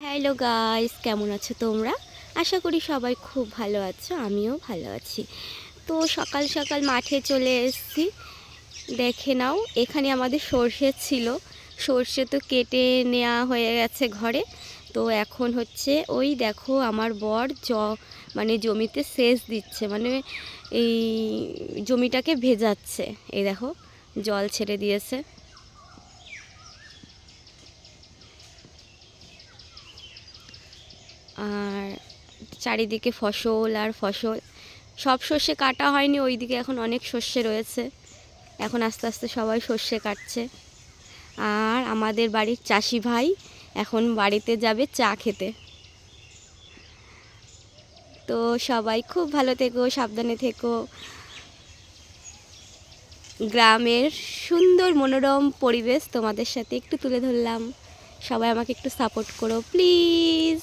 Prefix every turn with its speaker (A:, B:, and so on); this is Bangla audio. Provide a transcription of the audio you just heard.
A: হ্যালো গাইস, কেমন আছো তোমরা? আশা করি সবাই খুব ভালো আছো, আমিও ভালো আছি। তো সকাল সকাল মাঠে চলে এসেছি। দেখে নাও, এখানে আমাদের সর্ষে ছিল। সর্ষে তো কেটে নেওয়া হয়ে গেছে ঘরে। তো এখন হচ্ছে ওই দেখো আমার বর মানে জমিতে সেচ দিচ্ছে, মানে এই জমিটাকে ভেজাচ্ছে। এই দেখো, জল ছেড়ে দিয়েছে। আর চারিদিকে ফসল আর ফসল। সব সর্ষে কাটা হয়নি, ওইদিকে এখন অনেক সর্ষে রয়েছে। এখন আস্তে আস্তে সবাই সর্ষে কাটছে। আর আমাদের বাড়ির চাষি ভাই এখন বাড়িতে যাবে চা খেতে। তো সবাই খুব ভালো থেকো, সাবধানে থেকো। গ্রামের সুন্দর মনোরম পরিবেশ তোমাদের সাথে একটু তুলে ধরলাম। সবাই আমাকে একটু সাপোর্ট করো প্লিজ।